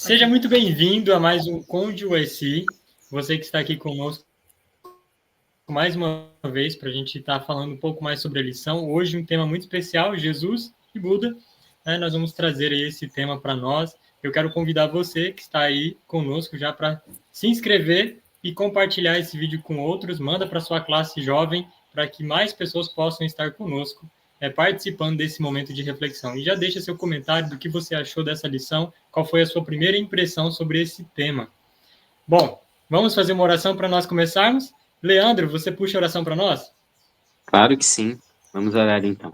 Seja muito bem-vindo a mais um Conde USI. Você que está aqui conosco mais uma vez para a gente estar falando um pouco mais sobre a lição. Hoje um tema muito especial, Jesus e Buda. Nós vamos trazer aí esse tema para nós. Eu quero convidar você que está aí conosco já para se inscrever e compartilhar esse vídeo com outros. Manda para sua classe jovem para que mais pessoas possam estar conosco participando desse momento de reflexão. E já deixa seu comentário do que você achou dessa lição, qual foi a sua primeira impressão sobre esse tema. Bom, vamos fazer uma oração para nós começarmos? Leandro, você puxa a oração para nós? Claro que sim. Vamos orar então.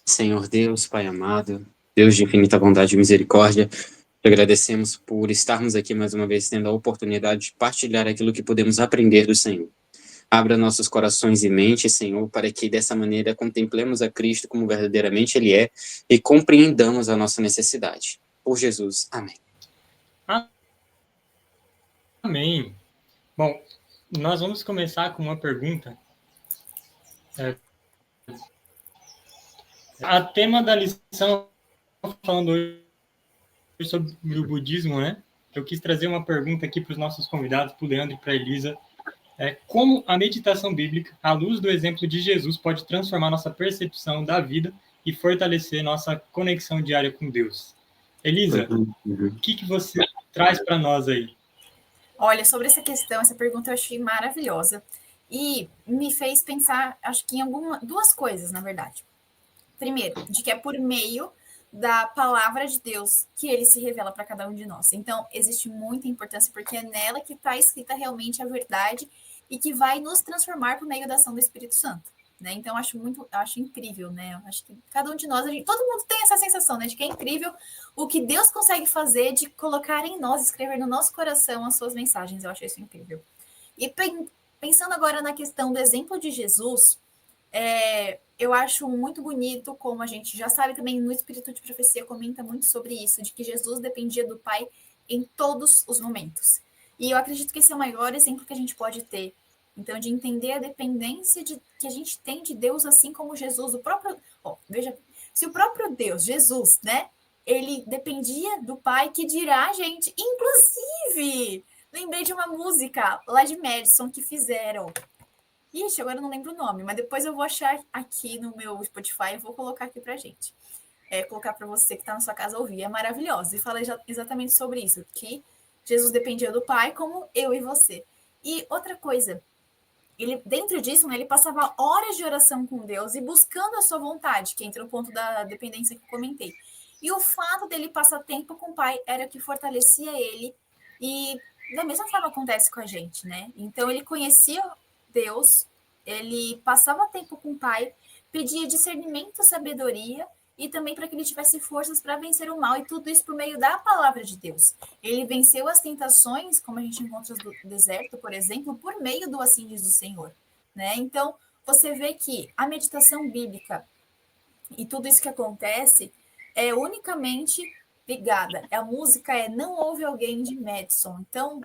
Senhor Deus, Pai amado, Deus de infinita bondade e misericórdia, te agradecemos por estarmos aqui mais uma vez tendo a oportunidade de partilhar aquilo que podemos aprender do Senhor. Abra nossos corações e mentes, Senhor, para que dessa maneira contemplemos a Cristo como verdadeiramente Ele é e compreendamos a nossa necessidade. Por Jesus. Amém. Amém. Bom, nós vamos começar com uma pergunta. A tema da lição, falando hoje sobre o budismo, né? Eu quis trazer uma pergunta aqui para os nossos convidados, para o Leandro e para a Elisa. Como a meditação bíblica, à luz do exemplo de Jesus, pode transformar nossa percepção da vida e fortalecer nossa conexão diária com Deus? Elisa, o que você traz para nós aí? Olha, sobre essa questão, essa pergunta eu achei maravilhosa e me fez pensar, acho que em duas coisas, na verdade. Primeiro, de que é por meio da palavra de Deus que ele se revela para cada um de nós. Então, existe muita importância, porque é nela que está escrita realmente a verdade e que vai nos transformar por meio da ação do Espírito Santo. Né? Então, acho incrível, né? Acho que cada um de nós, todo mundo tem essa sensação, né? De que é incrível o que Deus consegue fazer de colocar em nós, escrever no nosso coração as suas mensagens. Eu acho isso incrível. E pensando agora na questão do exemplo de Jesus, eu acho muito bonito, como a gente já sabe também, no Espírito de Profecia comenta muito sobre isso, de que Jesus dependia do Pai em todos os momentos. E eu acredito que esse é o maior exemplo que a gente pode ter. Então, de entender a dependência que a gente tem de Deus, assim como Jesus, o próprio... veja, se o próprio Deus, Jesus, né? Ele dependia do Pai, que dirá a gente. Inclusive, lembrei de uma música lá de Madison que fizeram. Ixi, agora eu não lembro o nome, mas depois eu vou achar aqui no meu Spotify e vou colocar aqui pra gente. Colocar para você que está na sua casa ouvir. É maravilhosa. E fala exatamente sobre isso, que Jesus dependia do Pai como eu e você. E outra coisa, ele, dentro disso, né, ele passava horas de oração com Deus e buscando a sua vontade, que entra no ponto da dependência que eu comentei. E o fato dele passar tempo com o Pai era o que fortalecia ele. E da mesma forma acontece com a gente, né? Então ele conhecia Deus, ele passava tempo com o Pai, pedia discernimento, sabedoria e também para que ele tivesse forças para vencer o mal, e tudo isso por meio da palavra de Deus. Ele venceu as tentações, como a gente encontra no deserto, por exemplo, por meio do assim diz o Senhor. Né? Então, você vê que a meditação bíblica e tudo isso que acontece é unicamente ligada. A música Não Houve Alguém de Madison. Então,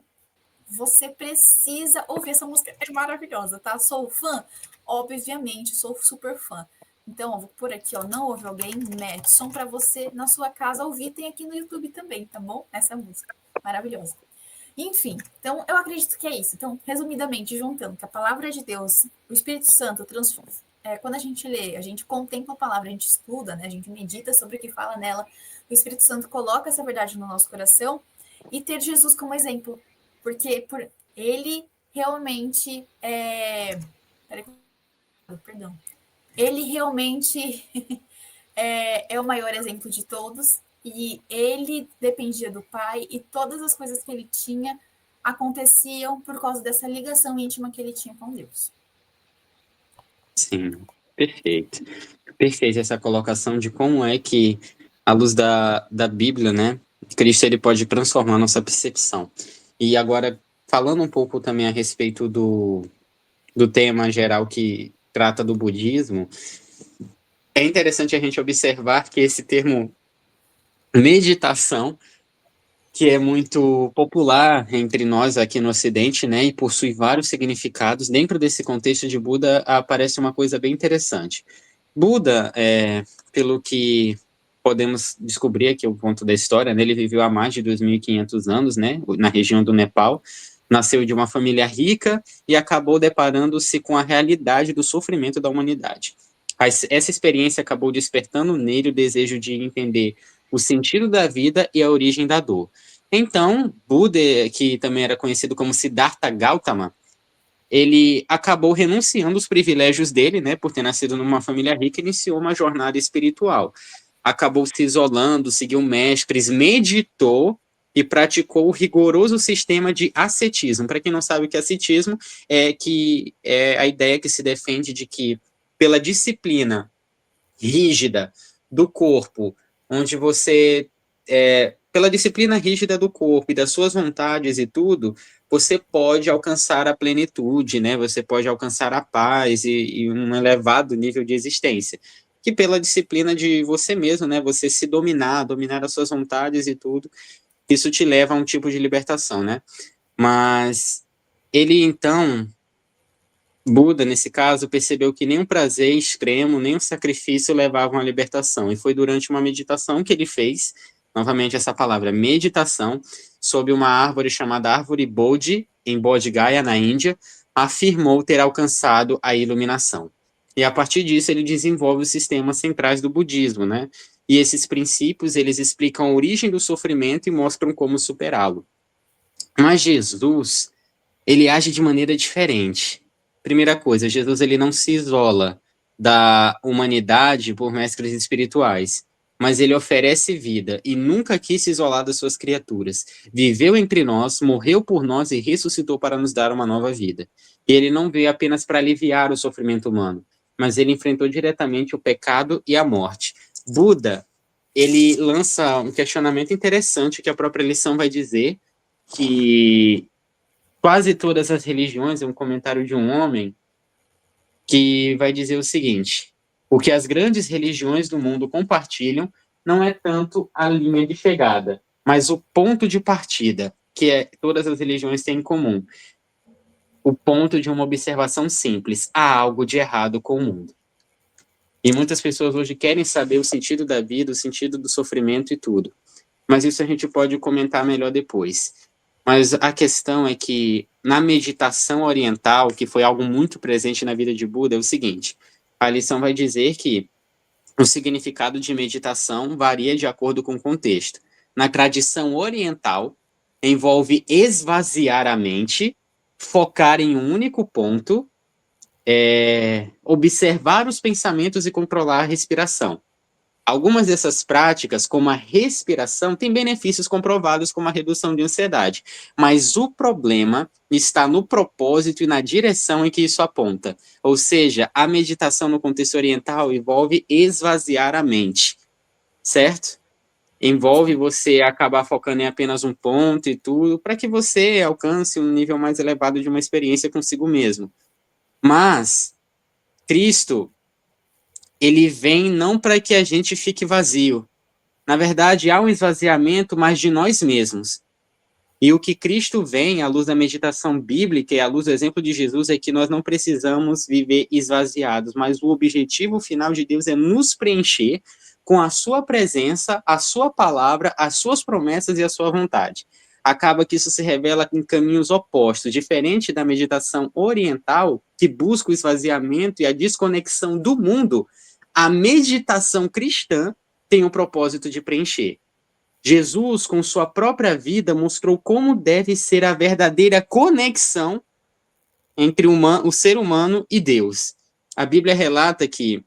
você precisa ouvir essa música, é maravilhosa, tá? Sou fã? Obviamente, sou super fã. Então, vou por aqui, Não Houve Alguém, Madison, para você na sua casa ouvir. Tem aqui no YouTube também, tá bom? Essa música, maravilhosa. Enfim, então eu acredito que é isso. Então, resumidamente, juntando que a palavra de Deus, o Espírito Santo transforma. Quando a gente lê, a gente contempla a palavra, a gente estuda, né? A gente medita sobre o que fala nela. O Espírito Santo coloca essa verdade no nosso coração e ter Jesus como exemplo, porque ele realmente perdão. Ele realmente é o maior exemplo de todos, e ele dependia do Pai, e todas as coisas que ele tinha aconteciam por causa dessa ligação íntima que ele tinha com Deus. Sim, perfeito. Perfeita essa colocação de como é que, à luz da Bíblia, né, Cristo ele pode transformar nossa percepção. E agora, falando um pouco também a respeito do tema geral que trata do budismo, é interessante a gente observar que esse termo meditação, que é muito popular entre nós aqui no Ocidente, né, e possui vários significados, dentro desse contexto de Buda aparece uma coisa bem interessante. Buda, pelo que podemos descobrir aqui o ponto da história, né? Ele viveu há mais de 2.500 anos, né? Na região do Nepal. Nasceu de uma família rica e acabou deparando-se com a realidade do sofrimento da humanidade. Essa experiência acabou despertando nele o desejo de entender o sentido da vida e a origem da dor. Então, Buda, que também era conhecido como Siddhartha Gautama, ele acabou renunciando os privilégios dele, né, por ter nascido numa família rica, e iniciou uma jornada espiritual. Acabou se isolando, seguiu mestres, meditou e praticou o rigoroso sistema de ascetismo. Para quem não sabe o que é ascetismo, é a ideia que se defende de que, pela disciplina rígida do corpo, onde você, pela disciplina rígida do corpo e das suas vontades e tudo, você pode alcançar a plenitude, né? Você pode alcançar a paz e um elevado nível de existência. Que pela disciplina de você mesmo, né? Você se dominar as suas vontades e tudo, isso te leva a um tipo de libertação, né? Mas ele, então, Buda, nesse caso, percebeu que nem um prazer extremo, nem um sacrifício levavam à libertação. E foi durante uma meditação que ele fez, novamente essa palavra, meditação, sob uma árvore chamada árvore Bodhi, em Bodh Gaya, na Índia, afirmou ter alcançado a iluminação. E a partir disso ele desenvolve os sistemas centrais do budismo, né? E esses princípios, eles explicam a origem do sofrimento e mostram como superá-lo. Mas Jesus, ele age de maneira diferente. Primeira coisa, Jesus ele não se isola da humanidade por mestres espirituais, mas ele oferece vida e nunca quis se isolar das suas criaturas. Viveu entre nós, morreu por nós e ressuscitou para nos dar uma nova vida. E ele não veio apenas para aliviar o sofrimento humano, mas ele enfrentou diretamente o pecado e a morte. Buda, ele lança um questionamento interessante que a própria lição vai dizer que quase todas as religiões, é um comentário de um homem que vai dizer o seguinte: o que as grandes religiões do mundo compartilham não é tanto a linha de chegada, mas o ponto de partida, que todas as religiões têm em comum. O ponto de uma observação simples: há algo de errado com o mundo. E muitas pessoas hoje querem saber o sentido da vida, o sentido do sofrimento e tudo. Mas isso a gente pode comentar melhor depois. Mas a questão é que, na meditação oriental, que foi algo muito presente na vida de Buda, é o seguinte: a lição vai dizer que o significado de meditação varia de acordo com o contexto. Na tradição oriental, envolve esvaziar a mente, focar em um único ponto, observar os pensamentos e controlar a respiração. Algumas dessas práticas, como a respiração, têm benefícios comprovados, como a redução de ansiedade. Mas o problema está no propósito e na direção em que isso aponta. Ou seja, a meditação no contexto oriental envolve esvaziar a mente, certo? Envolve você acabar focando em apenas um ponto e tudo, para que você alcance um nível mais elevado de uma experiência consigo mesmo. Mas Cristo, ele vem não para que a gente fique vazio. Na verdade, há um esvaziamento, mas de nós mesmos. E o que Cristo vem, à luz da meditação bíblica e à luz do exemplo de Jesus, é que nós não precisamos viver esvaziados, mas o objetivo final de Deus é nos preencher com a sua presença, a sua palavra, as suas promessas e a sua vontade. Acaba que isso se revela em caminhos opostos, diferente da meditação oriental, que busca o esvaziamento e a desconexão do mundo. A meditação cristã tem o propósito de preencher. Jesus, com sua própria vida, mostrou como deve ser a verdadeira conexão entre o ser humano e Deus. A Bíblia relata que,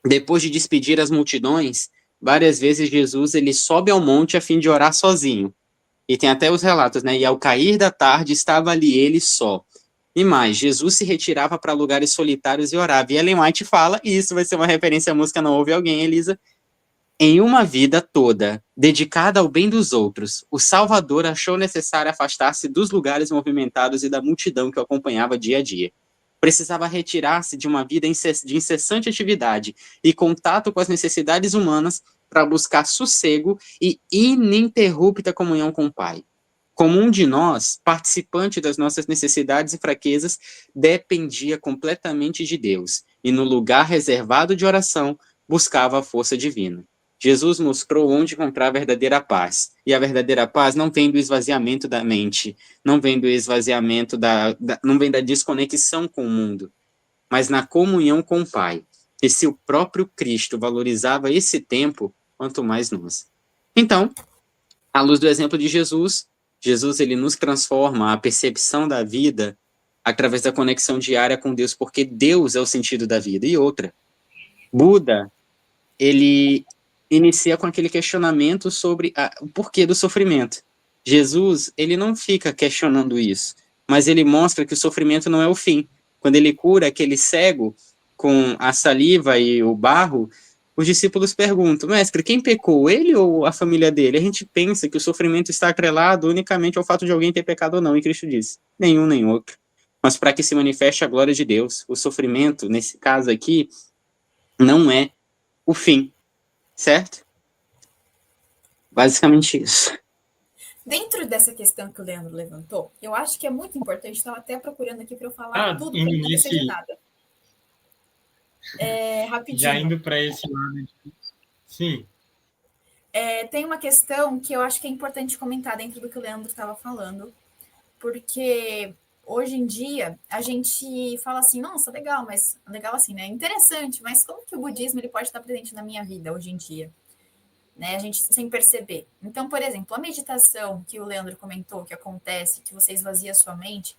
depois de despedir as multidões, várias vezes Jesus ele sobe ao monte a fim de orar sozinho. E tem até os relatos, né? E ao cair da tarde estava ali ele só. E mais, Jesus se retirava para lugares solitários e orava. E Ellen White fala, e isso vai ser uma referência à música Não Ouve Alguém, Elisa: em uma vida toda dedicada ao bem dos outros, o Salvador achou necessário afastar-se dos lugares movimentados e da multidão que o acompanhava dia a dia. Precisava retirar-se de uma vida de incessante atividade e contato com as necessidades humanas para buscar sossego e ininterrupta comunhão com o Pai. Como um de nós, participante das nossas necessidades e fraquezas, dependia completamente de Deus e, no lugar reservado de oração, buscava a força divina. Jesus mostrou onde encontrar a verdadeira paz. E a verdadeira paz não vem do esvaziamento da mente, não vem do esvaziamento não vem da desconexão com o mundo, mas na comunhão com o Pai. E se o próprio Cristo valorizava esse tempo, quanto mais nós. Então, à luz do exemplo de Jesus, ele nos transforma a percepção da vida através da conexão diária com Deus, porque Deus é o sentido da vida. E outra, Buda, ele inicia com aquele questionamento sobre o porquê do sofrimento. Jesus, ele não fica questionando isso, mas ele mostra que o sofrimento não é o fim. Quando ele cura aquele cego com a saliva e o barro, os discípulos perguntam, mestre, quem pecou, ele ou a família dele? A gente pensa que o sofrimento está atrelado unicamente ao fato de alguém ter pecado ou não, e Cristo diz, nenhum nem outro. Mas para que se manifeste a glória de Deus, o sofrimento, nesse caso aqui, não é o fim, certo? Basicamente isso. Dentro dessa questão que o Leandro levantou, eu acho que é muito importante, estava até procurando aqui para eu falar tudo, para não esquecer de nada. Rapidinho. Já indo para esse lado. Sim. Tem uma questão que eu acho que é importante comentar dentro do que o Leandro estava falando, porque hoje em dia a gente fala assim, nossa, legal, mas legal assim, né? Interessante, mas como que o budismo ele pode estar presente na minha vida hoje em dia? Né, a gente sem perceber. Então, por exemplo, a meditação que o Leandro comentou, que acontece, que você esvazia a sua mente,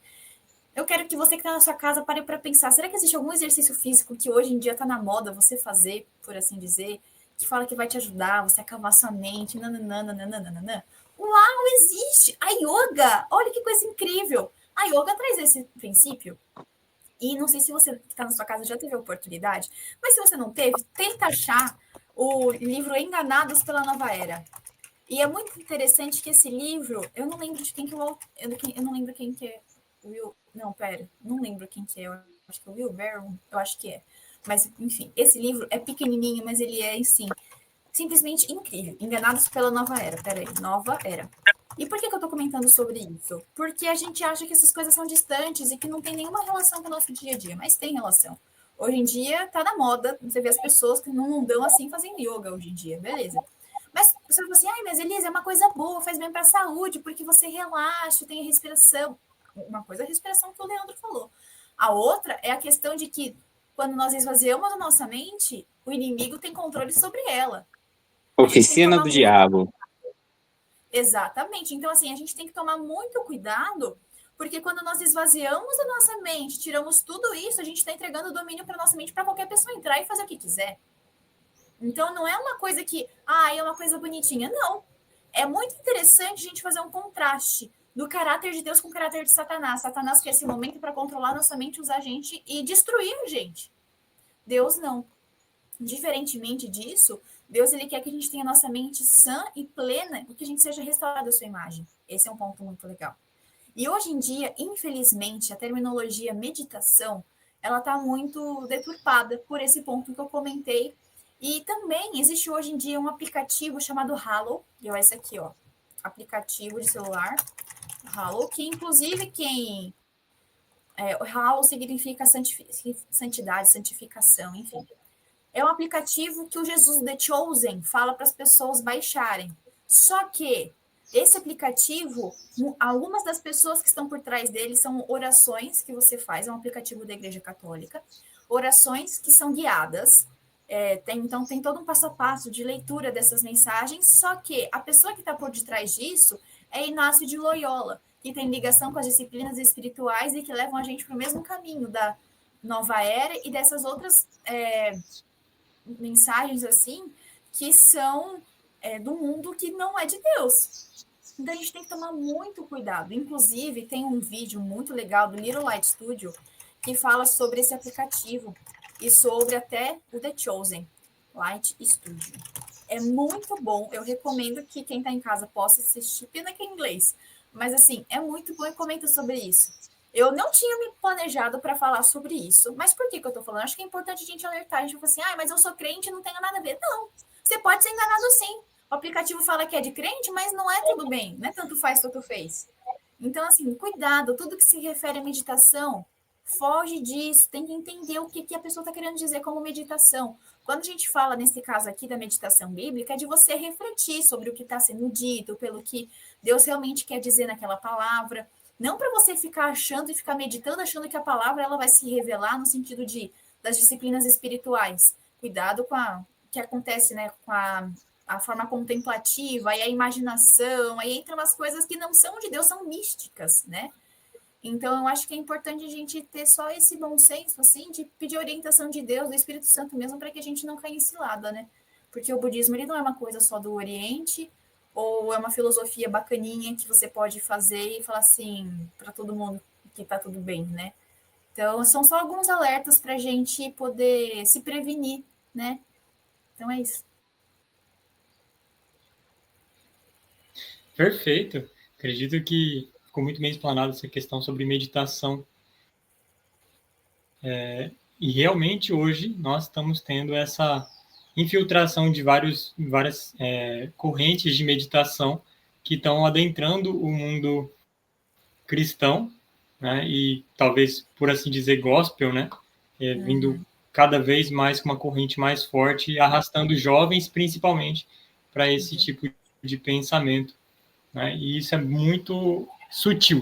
eu quero que você que está na sua casa pare para pensar, será que existe algum exercício físico que hoje em dia está na moda você fazer, por assim dizer, que fala que vai te ajudar, você acalmar sua mente, nananana. Uau, existe! A yoga! Olha que coisa incrível! A yoga traz esse princípio. E não sei se você que está na sua casa já teve a oportunidade, mas se você não teve, tenta achar o livro Enganados pela Nova Era. E é muito interessante que esse livro, eu não lembro de quem que eu não lembro quem que é. Não lembro quem que é. Eu acho que é o Will Barron, eu acho que é. Mas, enfim, esse livro é pequenininho, mas ele é, assim, simplesmente incrível. Enganados pela Nova Era. Peraí, Nova Era. E por que eu tô comentando sobre isso? Porque a gente acha que essas coisas são distantes e que não tem nenhuma relação com o nosso dia a dia, mas tem relação. Hoje em dia tá na moda, você vê as pessoas que não mundão assim fazendo yoga hoje em dia, beleza. Mas você fala assim, mas Elisa, é uma coisa boa, faz bem para a saúde, porque você relaxa, tem a respiração. Uma coisa é a respiração que o Leandro falou. A outra é a questão de que quando nós esvaziamos a nossa mente, o inimigo tem controle sobre ela. Oficina do diabo. Exatamente. Então, assim, a gente tem que tomar muito cuidado, porque quando nós esvaziamos a nossa mente, tiramos tudo isso, a gente está entregando o domínio para nossa mente para qualquer pessoa entrar e fazer o que quiser. Então, não é uma coisa que, é uma coisa bonitinha. Não. É muito interessante a gente fazer um contraste do caráter de Deus com o caráter de Satanás. Satanás quer esse momento para controlar nossa mente, usar a gente e destruir a gente. Deus não. Diferentemente disso, Deus ele quer que a gente tenha a nossa mente sã e plena e que a gente seja restaurado à sua imagem. Esse é um ponto muito legal. E hoje em dia, infelizmente, a terminologia meditação, ela está muito deturpada por esse ponto que eu comentei. E também existe hoje em dia um aplicativo chamado Hallow, que é esse aqui, ó, aplicativo de celular, Hallow, que inclusive Hallow significa santidade, santificação, enfim. É um aplicativo que o Jesus The Chosen fala para as pessoas baixarem. Só que esse aplicativo, algumas das pessoas que estão por trás dele são orações que você faz, é um aplicativo da Igreja Católica, orações que são guiadas. Então, tem todo um passo a passo de leitura dessas mensagens, só que a pessoa que está por detrás disso é Inácio de Loyola, que tem ligação com as disciplinas espirituais e que levam a gente para o mesmo caminho da Nova Era e dessas outras mensagens assim que são do mundo que não é de Deus. Então a gente tem que tomar muito cuidado. Inclusive, tem um vídeo muito legal do Little Light Studio que fala sobre esse aplicativo e sobre até o The Chosen Light Studio. É muito bom. Eu recomendo que quem está em casa possa assistir, pena que é em inglês. Mas assim, é muito bom e comenta sobre isso. Eu não tinha me planejado para falar sobre isso. Mas por que eu estou falando? Acho que é importante a gente alertar. A gente fala assim, mas eu sou crente e não tenho nada a ver. Não, você pode ser enganado sim. O aplicativo fala que é de crente, mas não é tudo bem. Não é tanto faz quanto fez. Então, assim, cuidado. Tudo que se refere à meditação, foge disso, tem que entender o que a pessoa está querendo dizer como meditação. Quando a gente fala, nesse caso aqui, da meditação bíblica, é de você refletir sobre o que está sendo dito, pelo que Deus realmente quer dizer naquela palavra. Não para você ficar achando e ficar meditando, achando que a palavra ela vai se revelar no sentido das disciplinas espirituais. Cuidado com o que acontece, né, com a forma contemplativa e a imaginação, aí entram as coisas que não são de Deus, são místicas, né? Então, eu acho que é importante a gente ter só esse bom senso, assim, de pedir orientação de Deus, do Espírito Santo mesmo, para que a gente não caia em cilada, né? Porque o budismo, ele não é uma coisa só do Oriente, ou é uma filosofia bacaninha que você pode fazer e falar assim, para todo mundo que tá tudo bem, né? Então, são só alguns alertas para a gente poder se prevenir, né? Então, é isso. Perfeito. Acredito que ficou muito bem explanada essa questão sobre meditação. E realmente hoje nós estamos tendo essa infiltração de várias correntes de meditação que estão adentrando o mundo cristão, né? E talvez, por assim dizer, gospel, né? Vindo cada vez mais com uma corrente mais forte, arrastando jovens, principalmente, para esse tipo de pensamento, né? E isso é muito sutil,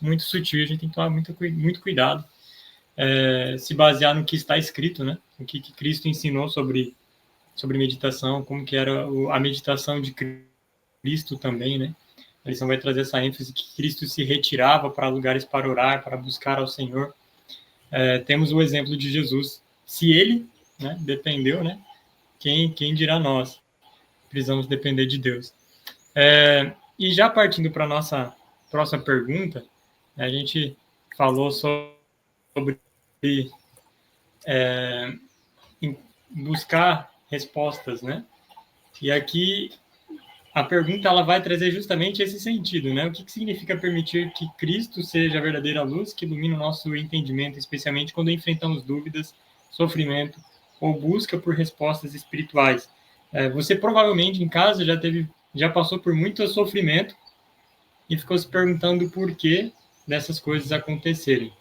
e a gente tem que tomar muito cuidado, se basear no que está escrito, né? O que Cristo ensinou sobre meditação, como que era a meditação de Cristo também, né? A lição vai trazer essa ênfase que Cristo se retirava para lugares para orar, para buscar ao Senhor. Temos o exemplo de Jesus. Se ele, né, dependeu, né? Quem dirá nós? Precisamos depender de Deus. E já partindo para a nossa próxima pergunta, a gente falou sobre buscar respostas, né? E aqui a pergunta ela vai trazer justamente esse sentido, né? O que significa permitir que Cristo seja a verdadeira luz que ilumina o nosso entendimento, especialmente quando enfrentamos dúvidas, sofrimento ou busca por respostas espirituais? Você provavelmente em casa já passou por muito sofrimento e ficou se perguntando por que dessas coisas acontecerem,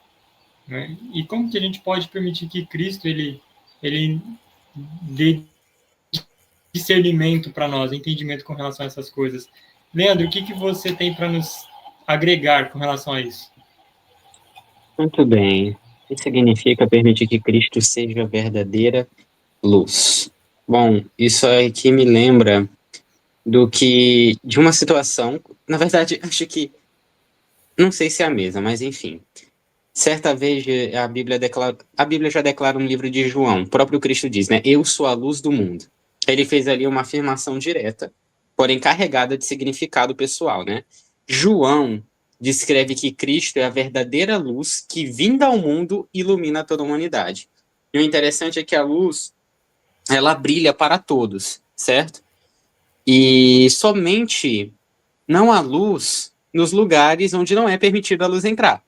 né? E como que a gente pode permitir que Cristo ele dê discernimento para nós, entendimento com relação a essas coisas? Leandro, o que você tem para nos agregar com relação a isso? Muito bem. O que significa permitir que Cristo seja a verdadeira luz? Bom, isso aqui me lembra de uma situação, na verdade, acho que, não sei se é a mesma, mas enfim. Certa vez a Bíblia já declara no livro de João, o próprio Cristo diz, né? Eu sou a luz do mundo. Ele fez ali uma afirmação direta, porém carregada de significado pessoal, né? João descreve que Cristo é a verdadeira luz que, vinda ao mundo, ilumina toda a humanidade. E o interessante é que a luz, ela brilha para todos, certo? E somente não há luz nos lugares onde não é permitido a luz entrar,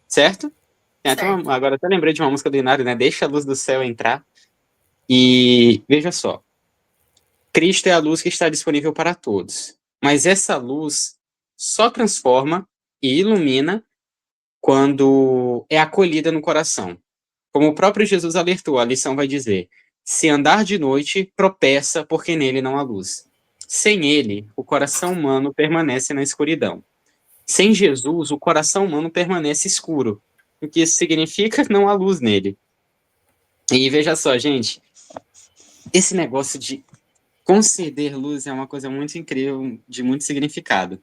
certo? Então, agora até lembrei de uma música do Inário, né? Deixa a luz do céu entrar. E veja só, Cristo é a luz que está disponível para todos, mas essa luz só transforma e ilumina quando é acolhida no coração. Como o próprio Jesus alertou, a lição vai dizer: se andar de noite, tropeça, porque nele não há luz. Sem ele, o coração humano permanece na escuridão. Sem Jesus, o coração humano permanece escuro. O que isso significa? Não há luz nele. E veja só, gente, esse negócio de conceder luz é uma coisa muito incrível, de muito significado.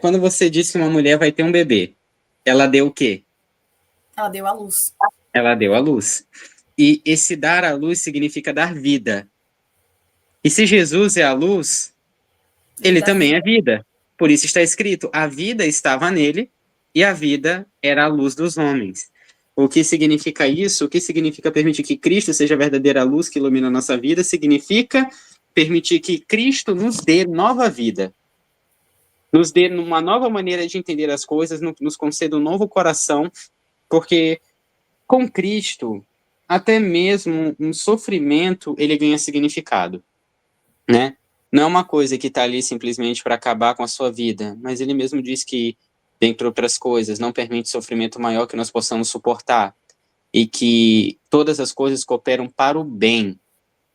Quando você diz que uma mulher vai ter um bebê, ela deu o quê? Ela deu a luz. Ela deu a luz. E esse dar a luz significa dar vida. E se Jesus é a luz, ele também é vida. Por isso está escrito, a vida estava nele e a vida era a luz dos homens. O que significa isso? O que significa permitir que Cristo seja a verdadeira luz que ilumina a nossa vida? Significa permitir que Cristo nos dê nova vida. Nos dê uma nova maneira de entender as coisas, nos conceda um novo coração, porque com Cristo, até mesmo um sofrimento, ele ganha significado, né? Não é uma coisa que está ali simplesmente para acabar com a sua vida, mas ele mesmo diz que dentre outras coisas, não permite sofrimento maior que nós possamos suportar, e que todas as coisas cooperam para o bem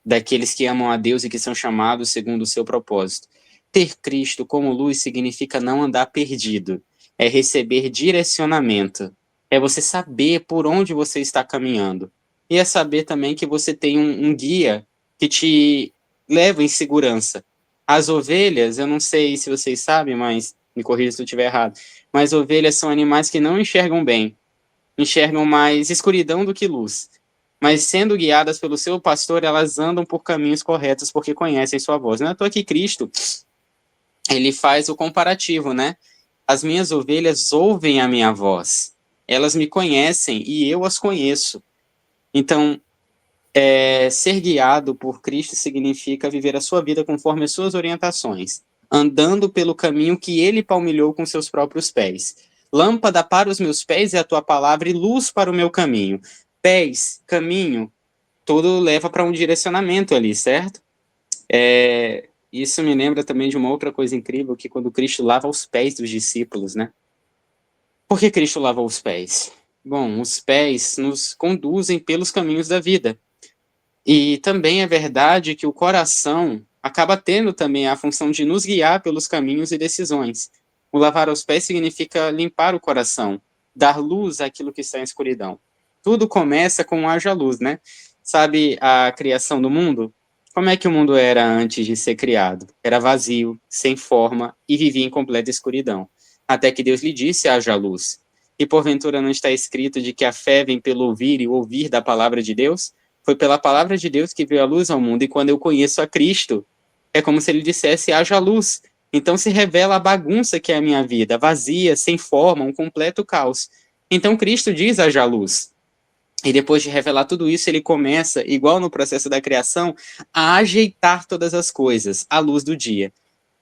daqueles que amam a Deus e que são chamados segundo o seu propósito. Ter Cristo como luz significa não andar perdido, é receber direcionamento, é você saber por onde você está caminhando, e é saber também que você tem um guia que te leva em segurança. As ovelhas, eu não sei se vocês sabem, mas me corrija se eu estiver errado, mas ovelhas são animais que não enxergam bem, enxergam mais escuridão do que luz. Mas sendo guiadas pelo seu pastor, elas andam por caminhos corretos porque conhecem sua voz. Não é à toa que Cristo, ele faz o comparativo, né? As minhas ovelhas ouvem a minha voz. Elas me conhecem e eu as conheço. Então, ser guiado por Cristo significa viver a sua vida conforme as suas orientações, andando pelo caminho que ele palmilhou com seus próprios pés. Lâmpada para os meus pés é a tua palavra e luz para o meu caminho. Pés, caminho, tudo leva para um direcionamento ali, certo? Isso me lembra também de uma outra coisa incrível, que quando Cristo lava os pés dos discípulos, né? Por que Cristo lava os pés? Bom, os pés nos conduzem pelos caminhos da vida. E também é verdade que o coração acaba tendo também a função de nos guiar pelos caminhos e decisões. O lavar os pés significa limpar o coração, dar luz àquilo que está em escuridão. Tudo começa com haja luz, né? Sabe a criação do mundo? Como é que o mundo era antes de ser criado? Era vazio, sem forma e vivia em completa escuridão. Até que Deus lhe disse: haja luz. E porventura não está escrito de que a fé vem pelo ouvir e o ouvir da palavra de Deus? Foi pela palavra de Deus que veio a luz ao mundo, e quando eu conheço a Cristo, é como se ele dissesse: haja luz. Então se revela a bagunça que é a minha vida, vazia, sem forma, um completo caos. Então Cristo diz: haja luz. E depois de revelar tudo isso, ele começa, igual no processo da criação, a ajeitar todas as coisas à luz do dia,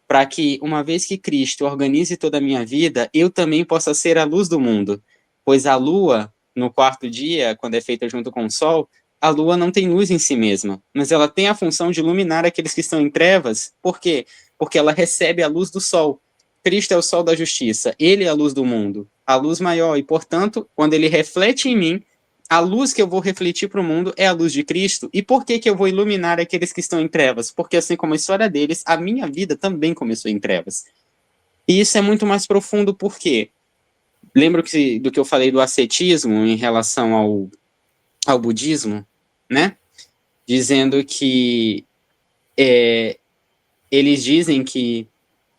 para que, uma vez que Cristo organize toda a minha vida, eu também possa ser a luz do mundo. Pois a lua, no quarto dia, quando é feita junto com o sol, a lua não tem luz em si mesma, mas ela tem a função de iluminar aqueles que estão em trevas. Por quê? Porque ela recebe a luz do sol. Cristo é o sol da justiça, ele é a luz do mundo, a luz maior, e, portanto, quando ele reflete em mim, a luz que eu vou refletir para o mundo é a luz de Cristo. E por que eu vou iluminar aqueles que estão em trevas? Porque assim como a história deles, a minha vida também começou em trevas. E isso é muito mais profundo porque lembra do que eu falei do ascetismo em relação ao budismo, né? Dizendo que eles dizem que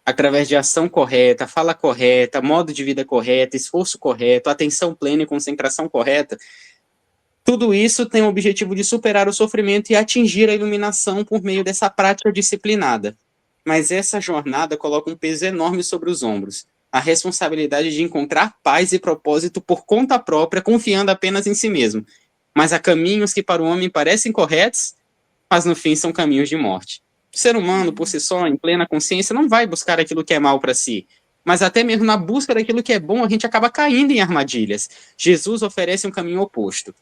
através de ação correta, fala correta, modo de vida correto, esforço correto, atenção plena e concentração correta, tudo isso tem o objetivo de superar o sofrimento e atingir a iluminação por meio dessa prática disciplinada. Mas essa jornada coloca um peso enorme sobre os ombros. A responsabilidade de encontrar paz e propósito por conta própria, confiando apenas em si mesmo. Mas há caminhos que para o homem parecem corretos, mas no fim são caminhos de morte. O ser humano, por si só, em plena consciência, não vai buscar aquilo que é mal para si. Mas até mesmo na busca daquilo que é bom, a gente acaba caindo em armadilhas. Jesus oferece um caminho oposto.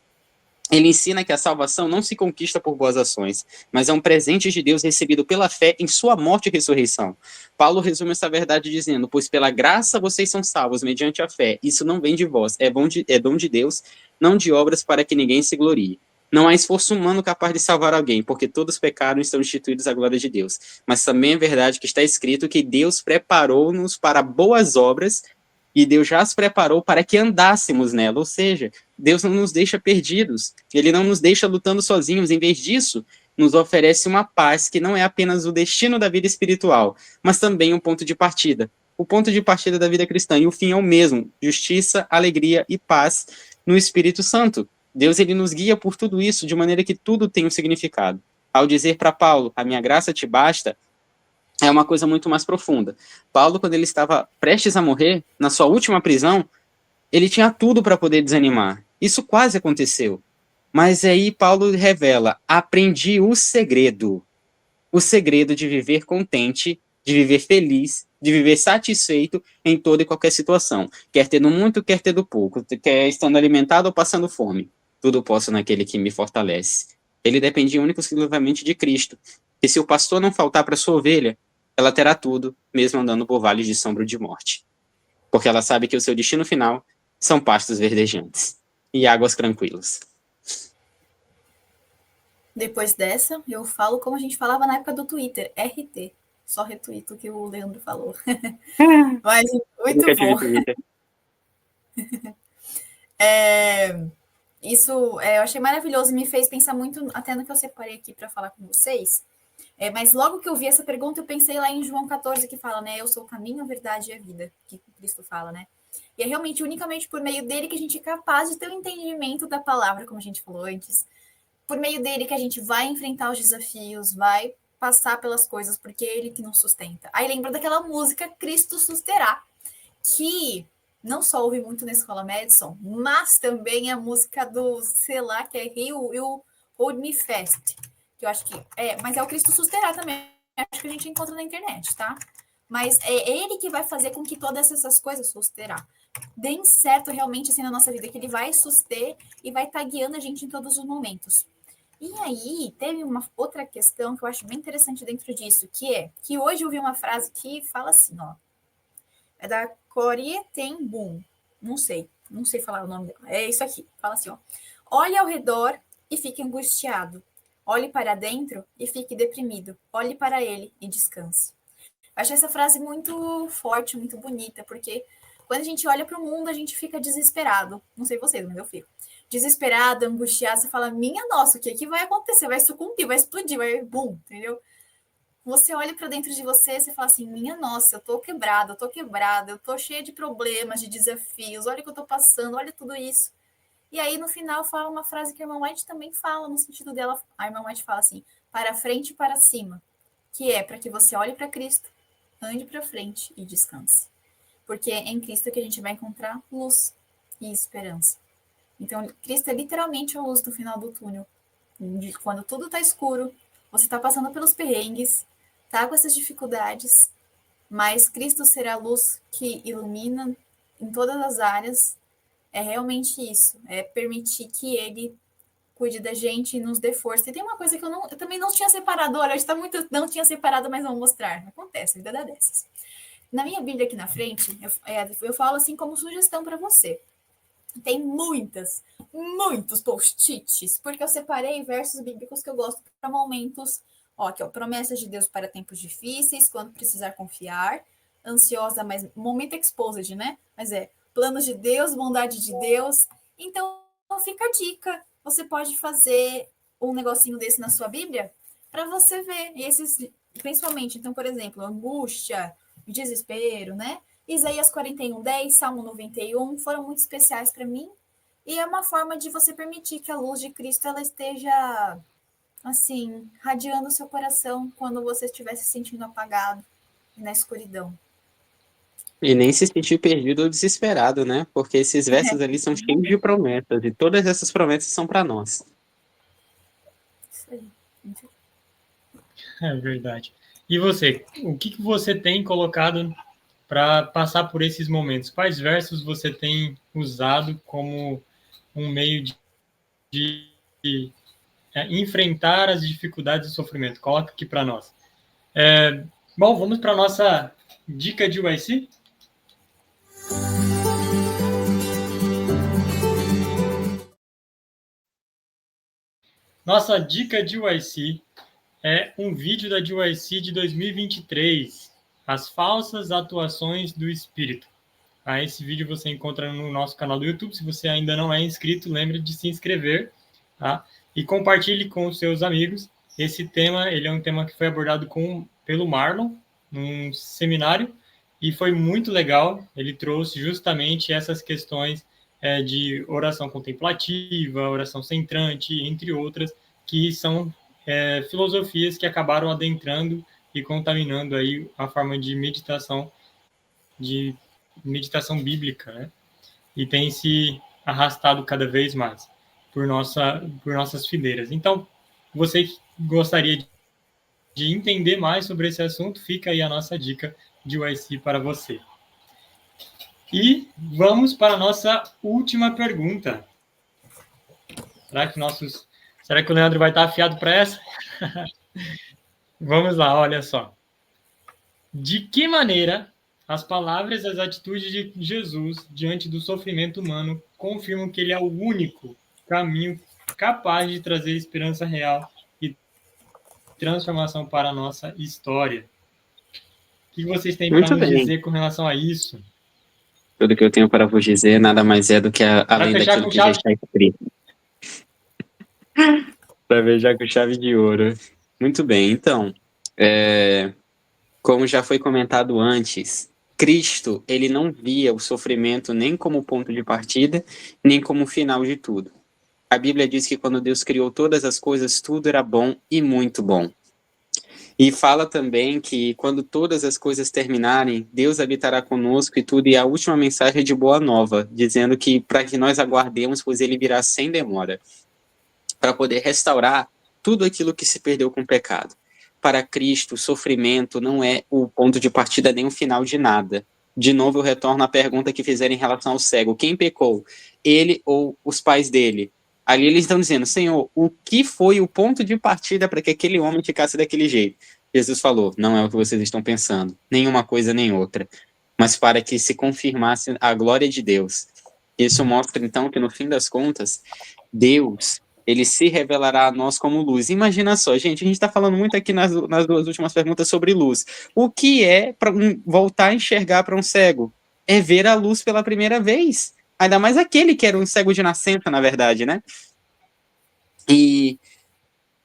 Ele ensina que a salvação não se conquista por boas ações, mas é um presente de Deus recebido pela fé em sua morte e ressurreição. Paulo resume essa verdade dizendo: pois pela graça vocês são salvos mediante a fé. Isso não vem de vós, é dom de Deus, não de obras para que ninguém se glorie. Não há esforço humano capaz de salvar alguém, porque todos pecaram e estão instituídos à glória de Deus. Mas também é verdade que está escrito que Deus preparou-nos para boas obras, e Deus já as preparou para que andássemos nela. Ou seja, Deus não nos deixa perdidos, ele não nos deixa lutando sozinhos. Em vez disso, nos oferece uma paz que não é apenas o destino da vida espiritual, mas também um ponto de partida. O ponto de partida da vida cristã, e o fim é o mesmo: justiça, alegria e paz no Espírito Santo. Deus, ele nos guia por tudo isso, de maneira que tudo tem um significado. Ao dizer para Paulo: a minha graça te basta, é uma coisa muito mais profunda. Paulo, quando ele estava prestes a morrer, na sua última prisão, ele tinha tudo para poder desanimar. Isso quase aconteceu. Mas aí Paulo revela: aprendi o segredo de viver contente, de viver feliz, de viver satisfeito em toda e qualquer situação. Quer tendo muito, quer tendo pouco, quer estando alimentado ou passando fome. Tudo posso naquele que me fortalece. Ele dependia única e exclusivamente de Cristo. E se o pastor não faltar para sua ovelha, ela terá tudo, mesmo andando por vales de sombra de morte. porque ela sabe que o seu destino final são pastos verdejantes e águas tranquilas. Depois dessa, eu falo como a gente falava na época do Twitter, RT. Só retuito o que o Leandro falou. Mas muito bom. Eu achei maravilhoso e me fez pensar muito até no que eu separei aqui para falar com vocês. Mas logo que eu vi essa pergunta, eu pensei lá em João 14, que fala, né? Eu sou o caminho, a verdade e a vida, que Cristo fala, né? E é realmente unicamente por meio dele que a gente é capaz de ter o entendimento da palavra, como a gente falou antes. Por meio dele que a gente vai enfrentar os desafios, vai passar pelas coisas, porque é ele que nos sustenta. Aí lembra daquela música Cristo Susterá, que não só ouvi muito na Escola Madison, mas também a música do, sei lá, que é Rio You Hold Me Fast, que eu acho que mas é o Cristo Susterá também, acho que a gente encontra na internet, tá? Mas é ele que vai fazer com que todas essas coisas susterá deem certo realmente assim na nossa vida, que ele vai suster e vai estar guiando a gente em todos os momentos. E aí, teve uma outra questão que eu acho bem interessante dentro disso, que é que hoje eu vi uma frase que fala assim, ó, é da Corrie ten Boom, não sei falar o nome dela, é isso aqui, fala assim, ó, olhe ao redor e fique angustiado, olhe para dentro e fique deprimido, olhe para ele e descanse. Eu achei essa frase muito forte, muito bonita, porque quando a gente olha para o mundo, a gente fica desesperado, não sei vocês, mas eu fico desesperado, angustiado, você fala, minha nossa, o que vai acontecer? Vai sucumbir, vai explodir, vai bum, entendeu? Você olha para dentro de você, você fala assim, minha nossa, eu tô quebrada, eu tô cheia de problemas, de desafios, olha o que eu tô passando, olha tudo isso. E aí, no final, fala uma frase que a irmã White também fala, no sentido dela, a irmã White fala assim, para frente e para cima, que é para que você olhe para Cristo, ande para frente e descanse. Porque é em Cristo que a gente vai encontrar luz e esperança. Então, Cristo é literalmente a luz do final do túnel. Quando tudo está escuro, você está passando pelos perrengues, tá com essas dificuldades, mas Cristo será a luz que ilumina em todas as áreas. É realmente isso, é permitir que Ele cuide da gente e nos dê força. E tem uma coisa que eu também não tinha separado, olha, está muito, não tinha separado, mas vou mostrar. Acontece, a vida dá dessas. Na minha Bíblia aqui na frente, eu falo assim como sugestão para você. Tem muitos post-its, porque eu separei versos bíblicos que eu gosto para momentos, ó, aqui, ó, promessas de Deus para tempos difíceis, quando precisar confiar, ansiosa, mas momento exposed, né? Mas planos de Deus, bondade de Deus. Então, fica a dica. Você pode fazer um negocinho desse na sua Bíblia para você ver. E esses, principalmente, então, por exemplo, angústia, desespero, né? Isaías 41:10, Salmo 91 foram muito especiais para mim. E é uma forma de você permitir que a luz de Cristo ela esteja, assim, radiando o seu coração quando você estiver se sentindo apagado na escuridão. E nem se sentir perdido ou desesperado, né? Porque esses versos ali são cheios de promessas, e todas essas promessas são para nós. Isso aí. É verdade. E você, o que você tem colocado para passar por esses momentos? Quais versos você tem usado como um meio de enfrentar as dificuldades e sofrimento? Coloca aqui para nós. Bom, vamos para a nossa dica de UIC? Nossa dica de UIC é um vídeo da UIC de 2023, As Falsas Atuações do Espírito. Esse vídeo você encontra no nosso canal do YouTube. Se você ainda não é inscrito, lembre de se inscrever, tá? E compartilhe com os seus amigos. Esse tema, ele é um tema que foi abordado pelo Marlon, num seminário, e foi muito legal. Ele trouxe justamente essas questões de oração contemplativa, oração centrante, entre outras, que são filosofias que acabaram adentrando e contaminando aí a forma de meditação bíblica, né? E tem se arrastado cada vez mais por nossas fileiras. Então, você que gostaria de entender mais sobre esse assunto, fica aí a nossa dica de UIC para você. E vamos para a nossa última pergunta. Será que o Leandro vai estar afiado para essa? Vamos lá, olha só. De que maneira As palavras e as atitudes de Jesus diante do sofrimento humano confirmam que ele é o único caminho capaz de trazer esperança real e transformação para a nossa história. O que vocês têm para Muito nos bem. dizer com relação a isso? Tudo que eu tenho para vos dizer nada mais é do que além fechar daquilo com que já chave- está escrito. Para fechar com chave de ouro. Muito bem, então, como já foi comentado antes, Cristo, ele não via o sofrimento nem como ponto de partida, nem como final de tudo. A Bíblia diz que quando Deus criou todas as coisas, tudo era bom e muito bom. E fala também que quando todas as coisas terminarem, Deus habitará conosco e tudo. E a última mensagem é de boa nova, dizendo que para que nós aguardemos, pois ele virá sem demora, para poder restaurar tudo aquilo que se perdeu com o pecado. Para Cristo, o sofrimento não é o ponto de partida nem o final de nada. De novo, eu retorno à pergunta que fizeram em relação ao cego. Quem pecou? Ele ou os pais dele? Ali eles estão dizendo, Senhor, o que foi o ponto de partida para que aquele homem ficasse daquele jeito? Jesus falou, não é o que vocês estão pensando, nenhuma coisa nem outra, mas para que se confirmasse a glória de Deus. Isso mostra, então, que no fim das contas, Deus, ele se revelará a nós como luz. Imagina só, gente, a gente está falando muito aqui nas duas últimas perguntas sobre luz. O que é para voltar a enxergar para um cego? É ver a luz pela primeira vez. Ainda mais aquele que era um cego de nascença, na verdade, né? E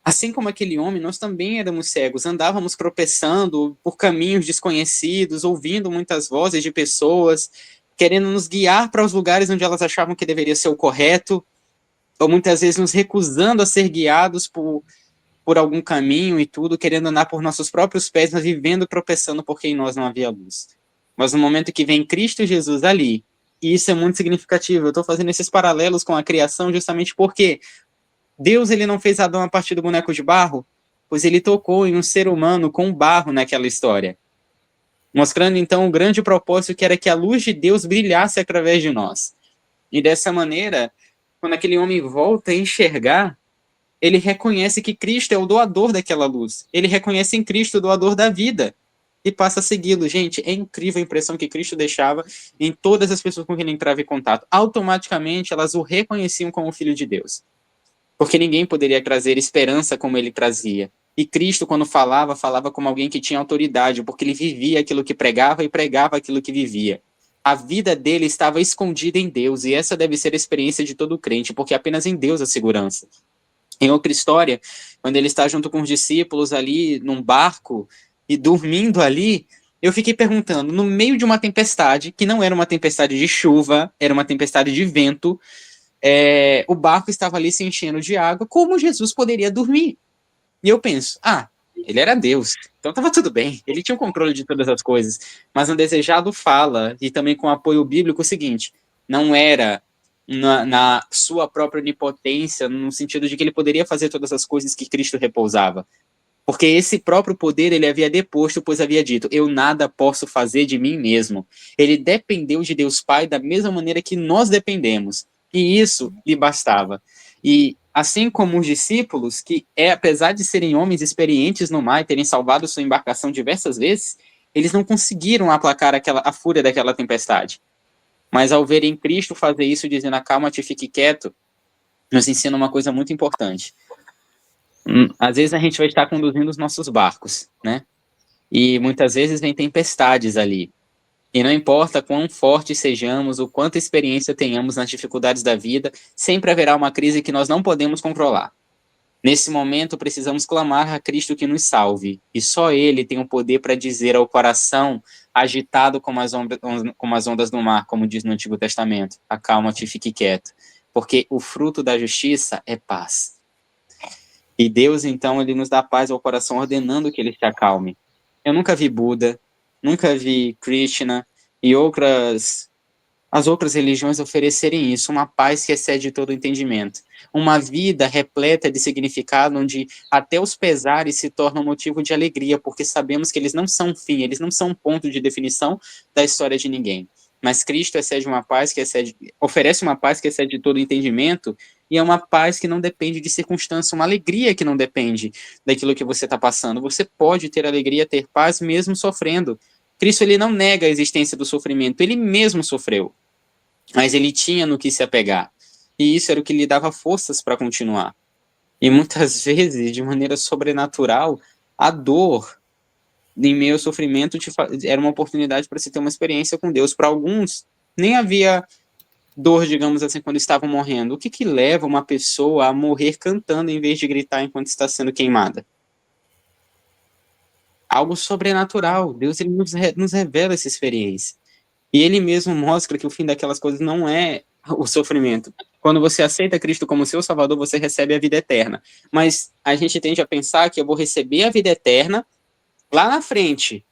assim como aquele homem, nós também éramos cegos, andávamos tropeçando por caminhos desconhecidos, ouvindo muitas vozes de pessoas, querendo nos guiar para os lugares onde elas achavam que deveria ser o correto, ou muitas vezes nos recusando a ser guiados por algum caminho e tudo, querendo andar por nossos próprios pés, mas vivendo tropeçando porque em nós não havia luz. Mas no momento que vem Cristo Jesus ali, e isso é muito significativo, eu estou fazendo esses paralelos com a criação justamente porque Deus ele não fez Adão a partir do boneco de barro, pois ele tocou em um ser humano com barro naquela história, mostrando então o grande propósito que era que a luz de Deus brilhasse através de nós. E dessa maneira, quando aquele homem volta a enxergar, ele reconhece que Cristo é o doador daquela luz. Ele reconhece em Cristo o doador da vida e passa a segui-lo. Gente, é incrível a impressão que Cristo deixava em todas as pessoas com quem ele entrava em contato. Automaticamente, elas o reconheciam como filho de Deus. Porque ninguém poderia trazer esperança como ele trazia. E Cristo, quando falava, falava como alguém que tinha autoridade, porque ele vivia aquilo que pregava e pregava aquilo que vivia. A vida dele estava escondida em Deus, e essa deve ser a experiência de todo crente, porque apenas em Deus há segurança. Em outra história, quando ele está junto com os discípulos ali num barco e dormindo ali, eu fiquei perguntando, no meio de uma tempestade, que não era uma tempestade de chuva, era uma tempestade de vento, o barco estava ali se enchendo de água, como Jesus poderia dormir? E eu penso, ele era Deus, então estava tudo bem, ele tinha o controle de todas as coisas. Mas no Desejado fala, e também com apoio bíblico, o seguinte, não era na sua própria onipotência, no sentido de que ele poderia fazer todas as coisas que Cristo repousava. Porque esse próprio poder ele havia deposto, pois havia dito, eu nada posso fazer de mim mesmo. Ele dependeu de Deus Pai da mesma maneira que nós dependemos. E isso lhe bastava. E assim como os discípulos, que apesar de serem homens experientes no mar e terem salvado sua embarcação diversas vezes, eles não conseguiram aplacar a fúria daquela tempestade. Mas ao verem Cristo fazer isso, dizendo, acalma-te, fique quieto, nos ensina uma coisa muito importante. Às vezes a gente vai estar conduzindo os nossos barcos, né? E muitas vezes vem tempestades ali. E não importa quão fortes sejamos, o quanta experiência tenhamos nas dificuldades da vida, sempre haverá uma crise que nós não podemos controlar. Nesse momento, precisamos clamar a Cristo que nos salve. E só Ele tem o poder para dizer ao coração agitado como as ondas do mar, como diz no Antigo Testamento, acalma-te e fique quieto. Porque o fruto da justiça é paz. E Deus, então, ele nos dá paz ao coração, ordenando que ele se acalme. Eu nunca vi Buda, nunca vi Krishna e as outras religiões oferecerem isso, uma paz que excede todo o entendimento. Uma vida repleta de significado, onde até os pesares se tornam motivo de alegria, porque sabemos que eles não são um fim, eles não são um ponto de definição da história de ninguém. Mas Cristo oferece uma paz que excede todo o entendimento, e é uma paz que não depende de circunstância, uma alegria que não depende daquilo que você está passando. Você pode ter alegria, ter paz, mesmo sofrendo, Cristo ele não nega a existência do sofrimento, ele mesmo sofreu, mas ele tinha no que se apegar. E isso era o que lhe dava forças para continuar. E muitas vezes, de maneira sobrenatural, a dor em meio ao sofrimento era uma oportunidade para se ter uma experiência com Deus. Para alguns, nem havia dor, digamos assim, quando estavam morrendo. O que leva uma pessoa a morrer cantando em vez de gritar enquanto está sendo queimada? Algo sobrenatural. Deus ele nos revela essa experiência. E ele mesmo mostra que o fim daquelas coisas não é o sofrimento. Quando você aceita Cristo como seu Salvador, você recebe a vida eterna. Mas a gente tende a pensar que eu vou receber a vida eterna lá na frente,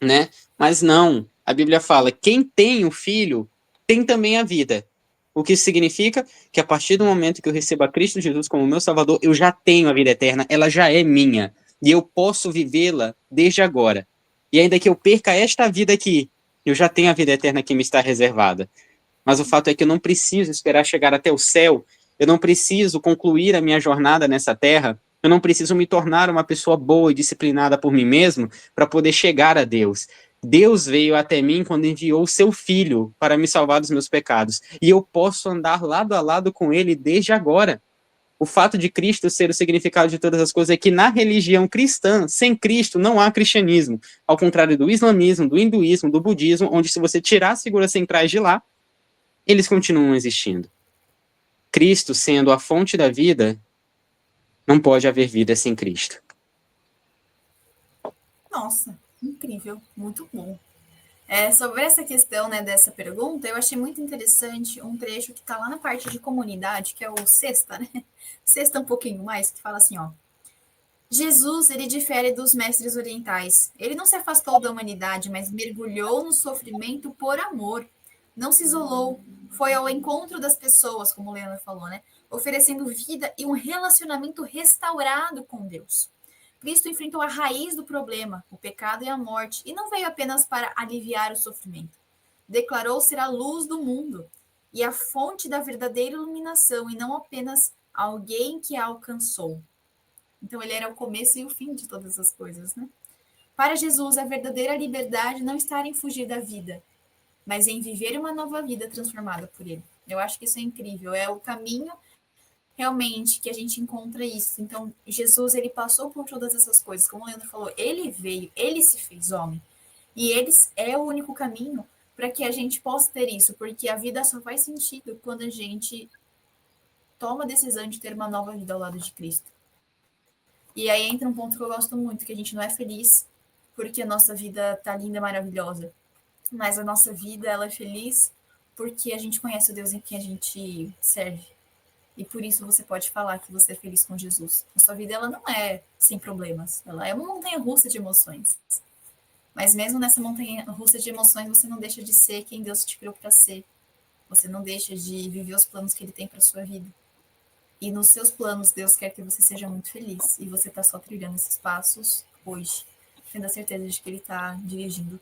né? Mas não. A Bíblia fala, quem tem o Filho, tem também a vida. O que isso significa? Que a partir do momento que eu recebo a Cristo Jesus como meu Salvador, eu já tenho a vida eterna, ela já é minha. E eu posso vivê-la desde agora. E ainda que eu perca esta vida aqui, eu já tenho a vida eterna que me está reservada. Mas o fato é que eu não preciso esperar chegar até o céu, eu não preciso concluir a minha jornada nessa terra, eu não preciso me tornar uma pessoa boa e disciplinada por mim mesmo para poder chegar a Deus. Deus veio até mim quando enviou o seu Filho para me salvar dos meus pecados. E eu posso andar lado a lado com ele desde agora. O fato de Cristo ser o significado de todas as coisas é que na religião cristã, sem Cristo, não há cristianismo. Ao contrário do islamismo, do hinduísmo, do budismo, onde se você tirar as figuras centrais de lá, eles continuam existindo. Cristo sendo a fonte da vida, não pode haver vida sem Cristo. Nossa, incrível, muito bom. Sobre essa questão, né, dessa pergunta, eu achei muito interessante um trecho que está lá na parte de comunidade, que é o sexta, né? Sexta um pouquinho mais, que fala assim, ó. Jesus, ele difere dos mestres orientais. Ele não se afastou da humanidade, mas mergulhou no sofrimento por amor. Não se isolou, foi ao encontro das pessoas, como o Leandro falou, né? Oferecendo vida e um relacionamento restaurado com Deus. Cristo enfrentou a raiz do problema, o pecado e a morte, e não veio apenas para aliviar o sofrimento. Declarou ser a luz do mundo e a fonte da verdadeira iluminação, e não apenas alguém que a alcançou. Então, ele era o começo e o fim de todas as coisas, né? Para Jesus, a verdadeira liberdade não está em fugir da vida, mas em viver uma nova vida transformada por ele. Eu acho que isso é incrível, é o caminho realmente que a gente encontra isso. Então, Jesus, ele passou por todas essas coisas, como o Leandro falou, ele veio, ele se fez homem, e ele é o único caminho para que a gente possa ter isso, porque a vida só faz sentido quando a gente toma a decisão de ter uma nova vida ao lado de Cristo. E aí entra um ponto que eu gosto muito, que a gente não é feliz porque a nossa vida tá linda, maravilhosa, mas a nossa vida, ela é feliz porque a gente conhece o Deus em quem a gente serve. E por isso você pode falar que você é feliz com Jesus. A sua vida, ela não é sem problemas. Ela é uma montanha-russa de emoções. Mas mesmo nessa montanha-russa de emoções, você não deixa de ser quem Deus te criou para ser. Você não deixa de viver os planos que Ele tem para sua vida. E nos seus planos, Deus quer que você seja muito feliz. E você está só trilhando esses passos hoje, tendo a certeza de que Ele está dirigindo.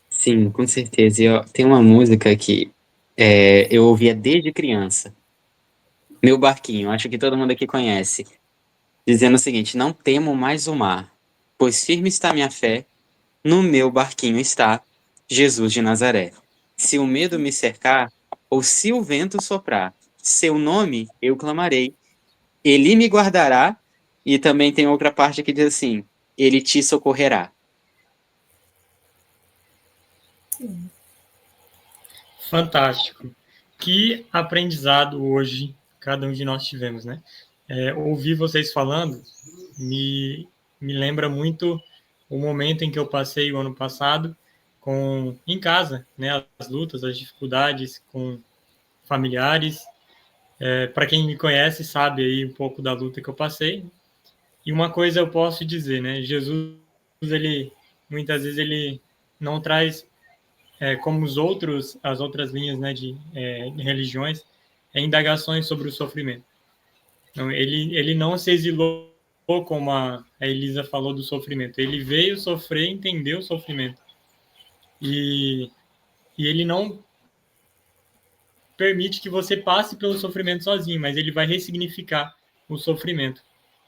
Sim, com certeza. Tem uma música que eu ouvia desde criança. Meu Barquinho, acho que todo mundo aqui conhece. Dizendo o seguinte, não temo mais o mar, pois firme está minha fé, no meu barquinho está Jesus de Nazaré. Se o medo me cercar, ou se o vento soprar, seu nome eu clamarei, ele me guardará, e também tem outra parte que diz assim, ele te socorrerá. Sim. Fantástico. Que aprendizado hoje cada um de nós tivemos, né? Ouvir vocês falando me lembra muito o momento em que eu passei o ano passado em casa, né? As lutas, as dificuldades com familiares. Para quem me conhece sabe aí um pouco da luta que eu passei. E uma coisa eu posso dizer, né? Jesus, ele muitas vezes ele não traz como as outras linhas, né, de religiões, indagações sobre o sofrimento. Então, ele não se exilou, como a Elisa falou do sofrimento. Ele veio sofrer, entendeu o sofrimento. E ele não permite que você passe pelo sofrimento sozinho, mas ele vai ressignificar o sofrimento,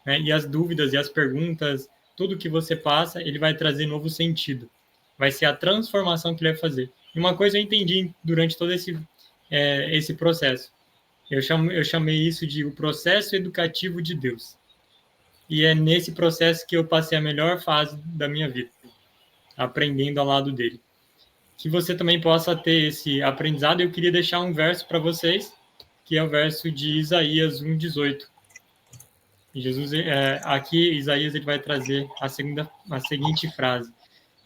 né? E as dúvidas e as perguntas tudo que você passa, ele vai trazer novo sentido. Vai ser a transformação que ele vai fazer. E uma coisa eu entendi durante todo esse processo. Eu chamei isso de o processo educativo de Deus. E é nesse processo que eu passei a melhor fase da minha vida, aprendendo ao lado dele. Que você também possa ter esse aprendizado. Eu queria deixar um verso para vocês, que é o verso de Isaías 1:18. Jesus, aqui Isaías ele vai trazer a seguinte frase: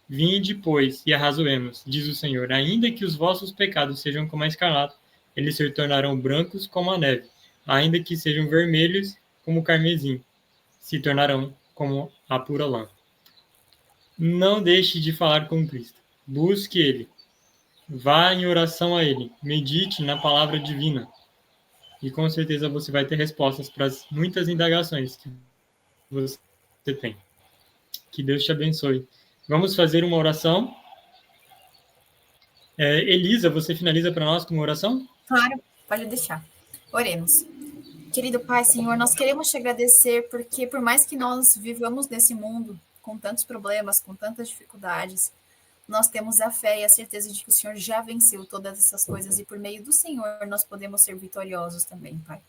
Vinde, pois, e arrazoemos, diz o Senhor, ainda que os vossos pecados sejam como a escarlata, eles se tornarão brancos como a neve, ainda que sejam vermelhos como o carmesim, se tornarão como a pura lã. Não deixe de falar com Cristo. Busque Ele. Vá em oração a Ele. Medite na palavra divina. E com certeza você vai ter respostas para as muitas indagações que você tem. Que Deus te abençoe. Vamos fazer uma oração. Elisa, você finaliza para nós com uma oração? Claro, pode deixar. Oremos. Querido Pai, Senhor, nós queremos te agradecer porque por mais que nós vivamos nesse mundo com tantos problemas, com tantas dificuldades, nós temos a fé e a certeza de que o Senhor já venceu todas essas coisas e por meio do Senhor nós podemos ser vitoriosos também, Pai.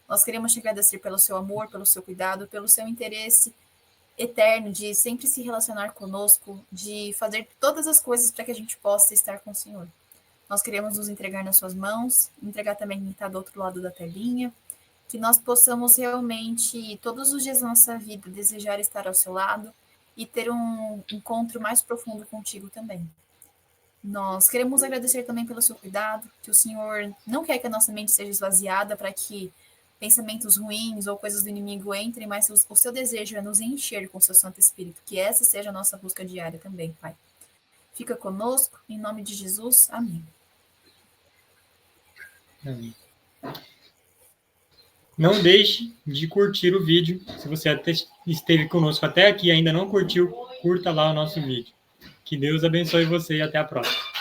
Nós queremos te agradecer pelo seu amor, pelo seu cuidado, pelo seu interesse eterno de sempre se relacionar conosco, de fazer todas as coisas para que a gente possa estar com o Senhor. Nós queremos nos entregar nas suas mãos, entregar também quem está do outro lado da telinha, que nós possamos realmente, todos os dias da nossa vida, desejar estar ao seu lado e ter um encontro mais profundo contigo também. Nós queremos agradecer também pelo seu cuidado, que o Senhor não quer que a nossa mente seja esvaziada para que pensamentos ruins ou coisas do inimigo entrem, mas o seu desejo é nos encher com o seu Santo Espírito, que essa seja a nossa busca diária também, Pai. Fica conosco, em nome de Jesus, amém. Amém. Não deixe de curtir o vídeo. Se você esteve conosco até aqui e ainda não curtiu, curta lá o nosso vídeo. Que Deus abençoe você e até a próxima.